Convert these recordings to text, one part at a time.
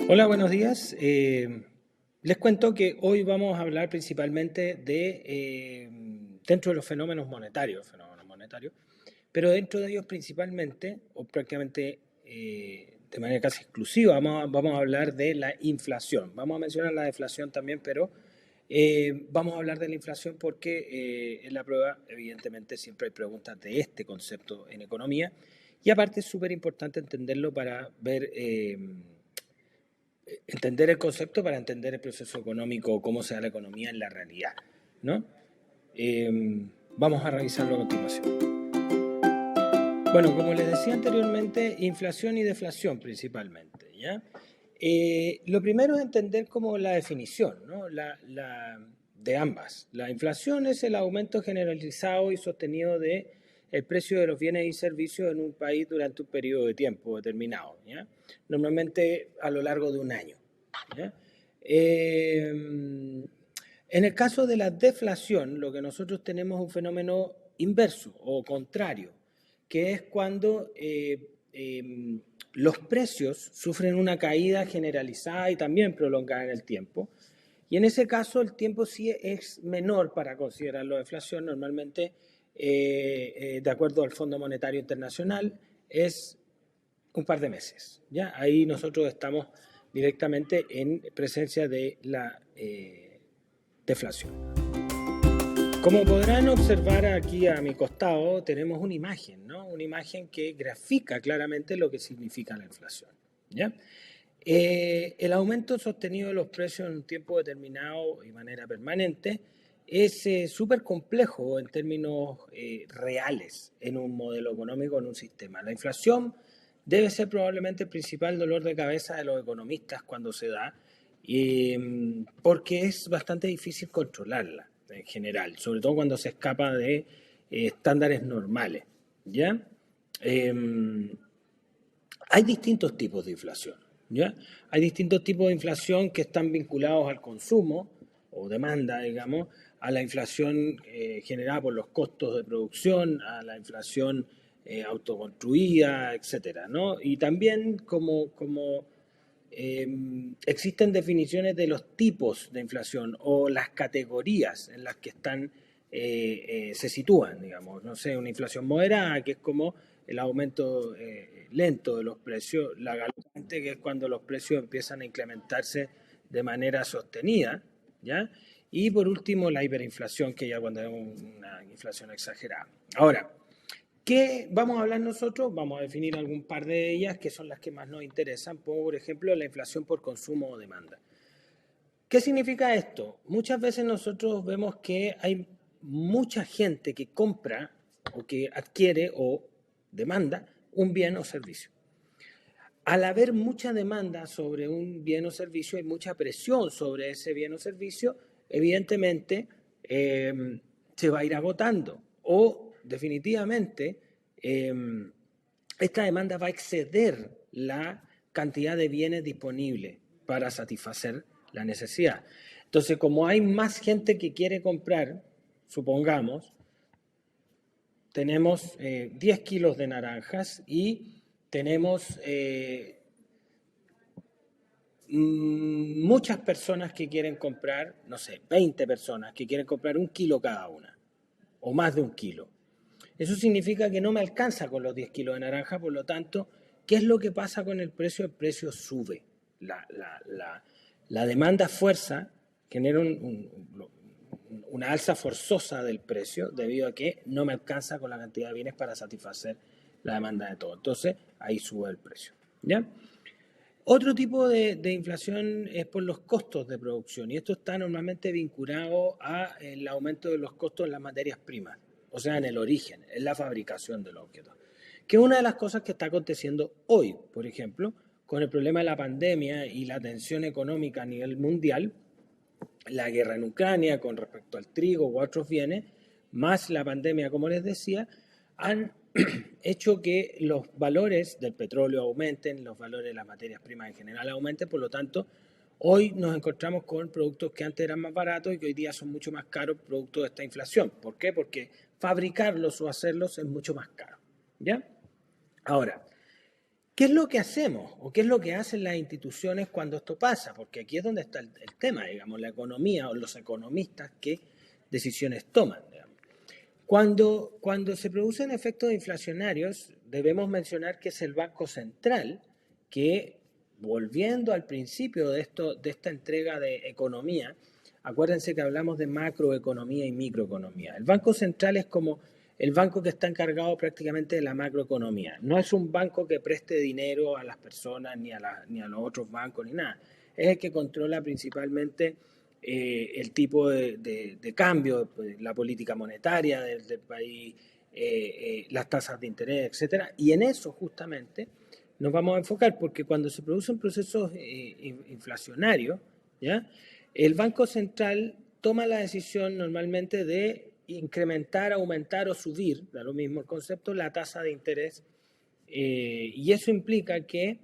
Hola, buenos días. Les cuento que hoy vamos a hablar principalmente dentro de los fenómenos monetarios, pero dentro de ellos principalmente, o prácticamente de manera casi exclusiva, vamos a hablar de la inflación. Vamos a mencionar la deflación también, pero vamos a hablar de la inflación porque en la prueba, evidentemente, siempre hay preguntas de este concepto en economía, y aparte es súper importante entenderlo para ver... entender el concepto para entender el proceso económico, cómo se da la economía en la realidad, ¿no? Vamos a revisarlo a continuación. Bueno, como les decía anteriormente, inflación y deflación principalmente, ¿ya? Lo primero es entender como la definición, ¿no? De ambas. La inflación es el aumento generalizado y sostenido de el precio de los bienes y servicios en un país durante un periodo de tiempo determinado, ¿ya? Normalmente a lo largo de un año, ¿ya? En el caso de la deflación, lo que nosotros tenemos es un fenómeno inverso o contrario, que es cuando los precios sufren una caída generalizada y también prolongada en el tiempo. Y en ese caso el tiempo sí es menor para considerarlo deflación. Normalmente, de acuerdo al Fondo Monetario Internacional, es un par de meses. ¿Ya? Ahí nosotros estamos directamente en presencia de la deflación. Como podrán observar aquí a mi costado, tenemos una imagen, ¿no? Una imagen que grafica claramente lo que significa la inflación, ¿ya? El aumento sostenido de los precios en un tiempo determinado y manera permanente es súper complejo en términos reales en un modelo económico, en un sistema. La inflación debe ser probablemente el principal dolor de cabeza de los economistas cuando se da, porque es bastante difícil controlarla en general, sobre todo cuando se escapa de estándares normales, ¿ya? Eh, Hay distintos tipos de inflación, ¿ya? Hay distintos tipos de inflación que están vinculados al consumo o demanda, digamos, a la inflación generada por los costos de producción, a la inflación autoconstruida, etcétera, ¿no? Y también existen definiciones de los tipos de inflación o las categorías en las que se sitúan, digamos. No sé, una inflación moderada, que es como el aumento lento de los precios, la galopante, que es cuando los precios empiezan a incrementarse de manera sostenida, ¿ya? Y por último, la hiperinflación, que ya cuando hay una inflación exagerada. Ahora, ¿qué vamos a hablar nosotros? Vamos a definir algún par de ellas que son las que más nos interesan, como por ejemplo la inflación por consumo o demanda. ¿Qué significa esto? Muchas veces nosotros vemos que hay mucha gente que compra o que adquiere o demanda un bien o servicio. Al haber mucha demanda sobre un bien o servicio, hay mucha presión sobre ese bien o servicio, evidentemente se va a ir agotando o definitivamente eh, esta demanda va a exceder la cantidad de bienes disponibles para satisfacer la necesidad. Entonces, como hay más gente que quiere comprar, supongamos, tenemos 10 kilos de naranjas y tenemos muchas personas que quieren comprar, no sé, 20 personas que quieren comprar un kilo cada una, o más de un kilo. Eso significa que no me alcanza con los 10 kilos de naranja, por lo tanto, ¿qué es lo que pasa con el precio? El precio sube. La demanda fuerza genera una alza forzosa del precio debido a que no me alcanza con la cantidad de bienes para satisfacer la demanda de todo. Entonces, ahí sube el precio. ¿Ya? Otro tipo de inflación es por los costos de producción y esto está normalmente vinculado al aumento de los costos en las materias primas, o sea, en el origen, en la fabricación de los objetos. Que es una de las cosas que está aconteciendo hoy, por ejemplo, con el problema de la pandemia y la tensión económica a nivel mundial, la guerra en Ucrania con respecto al trigo u otros bienes, más la pandemia, como les decía, han hecho que los valores del petróleo aumenten, los valores de las materias primas en general aumenten, por lo tanto, hoy nos encontramos con productos que antes eran más baratos y que hoy día son mucho más caros producto de esta inflación. ¿Por qué? Porque fabricarlos o hacerlos es mucho más caro. ¿Ya? Ahora, ¿Qué es lo que hacemos o qué es lo que hacen las instituciones cuando esto pasa? Porque aquí es donde está el tema, digamos, la economía o los economistas, qué decisiones toman, digamos. Cuando se producen efectos inflacionarios, debemos mencionar que es el Banco Central que, volviendo al principio de esta entrega de economía, acuérdense que hablamos de macroeconomía y microeconomía. El Banco Central es como el banco que está encargado prácticamente de la macroeconomía. No es un banco que preste dinero a las personas ni a los otros bancos ni nada. Es el que controla principalmente el tipo de cambio, la política monetaria del país, las tasas de interés, etcétera. Y en eso justamente nos vamos a enfocar, porque cuando se producen procesos inflacionarios, ¿ya? El Banco Central toma la decisión normalmente de incrementar, aumentar o subir, da lo mismo el concepto, la tasa de interés. Y eso implica que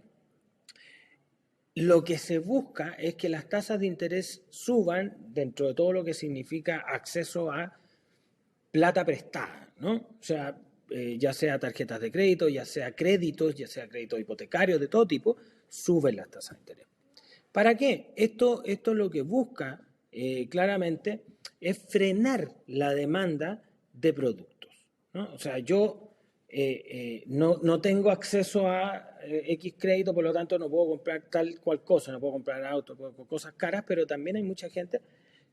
lo que se busca es que las tasas de interés suban dentro de todo lo que significa acceso a plata prestada, ¿no? O sea, ya sea tarjetas de crédito, ya sea créditos hipotecarios de todo tipo, suben las tasas de interés. ¿Para qué? Esto lo que busca claramente es frenar la demanda de productos, ¿no? O sea, yo no tengo acceso a X crédito, por lo tanto no puedo comprar tal cual cosa, no puedo comprar autos, cosas caras, pero también hay mucha gente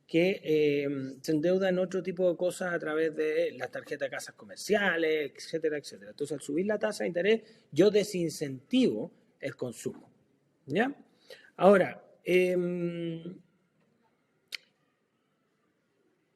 que se endeuda en otro tipo de cosas a través de las tarjetas de casas comerciales, etcétera, etcétera. Entonces, al subir la tasa de interés, yo desincentivo el consumo, ¿ya? Ahora,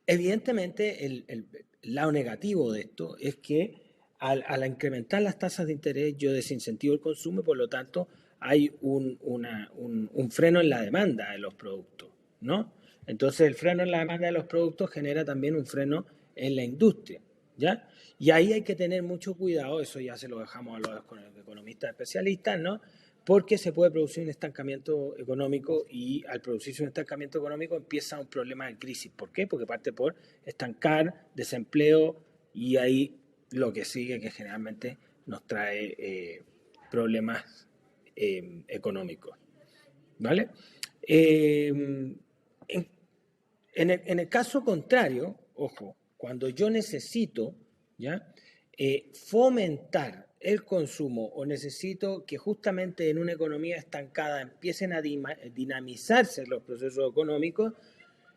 evidentemente el lado negativo de esto es que al incrementar las tasas de interés yo desincentivo el consumo y por lo tanto hay un freno en la demanda de los productos, ¿no? Entonces el freno en la demanda de los productos genera también un freno en la industria, ¿ya? Y ahí hay que tener mucho cuidado, eso ya se lo dejamos a los economistas especialistas, ¿no? Porque se puede producir un estancamiento económico y al producirse un estancamiento económico empieza un problema de crisis. ¿Por qué? Porque parte por estancar, desempleo y ahí lo que sigue que generalmente nos trae problemas económicos. ¿Vale? En el caso contrario, ojo, cuando yo necesito, ¿ya? Fomentar el consumo o necesito que justamente en una economía estancada empiecen a dinamizarse los procesos económicos,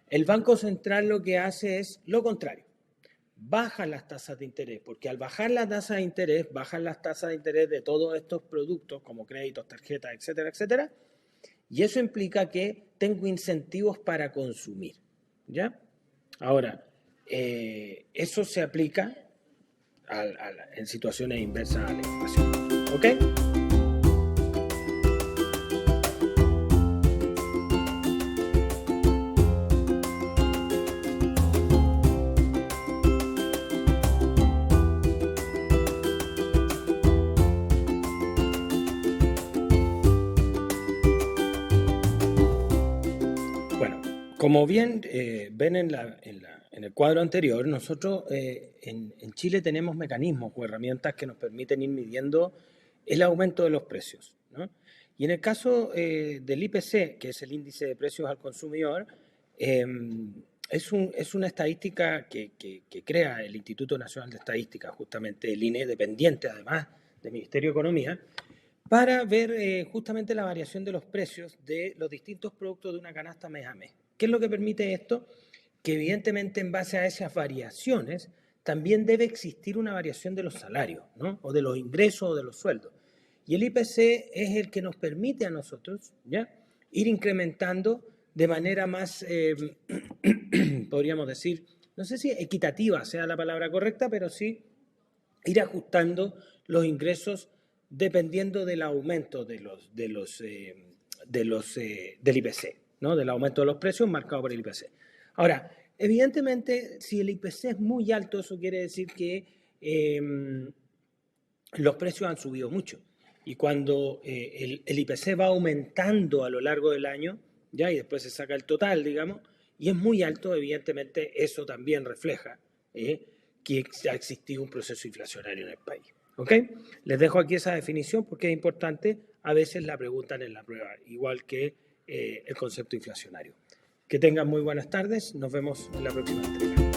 el Banco Central lo que hace es lo contrario. Baja las tasas de interés, porque al bajar las tasas de interés, bajan las tasas de interés de todos estos productos como créditos, tarjetas, etcétera, etcétera, y eso implica que tengo incentivos para consumir, ¿ya? Ahora, eso se aplica en situaciones inversas a la inflación, ¿ok? Como bien ven en el cuadro anterior, nosotros en Chile tenemos mecanismos o herramientas que nos permiten ir midiendo el aumento de los precios, ¿no? Y en el caso del IPC, que es el índice de precios al consumidor, es una estadística que crea el Instituto Nacional de Estadística, justamente el INE, dependiente además del Ministerio de Economía, para ver justamente la variación de los precios de los distintos productos de una canasta mes a mes. ¿Qué es lo que permite esto? Que evidentemente en base a esas variaciones también debe existir una variación de los salarios, ¿no? O de los ingresos o de los sueldos. Y el IPC es el que nos permite a nosotros, ¿ya?, ir incrementando de manera más, podríamos decir, no sé si equitativa sea la palabra correcta, pero sí ir ajustando los ingresos dependiendo del aumento del IPC, ¿no? Del aumento de los precios marcado por el IPC. Ahora, evidentemente, si el IPC es muy alto, eso quiere decir que los precios han subido mucho. Y cuando el IPC va aumentando a lo largo del año, ¿ya? Y después se saca el total, digamos, y es muy alto, evidentemente eso también refleja que ha existido un proceso inflacionario en el país. ¿Ok? Les dejo aquí esa definición porque es importante. A veces la preguntan en la prueba, igual que el concepto inflacionario. Que tengan muy buenas tardes. Nos vemos en la próxima entrega.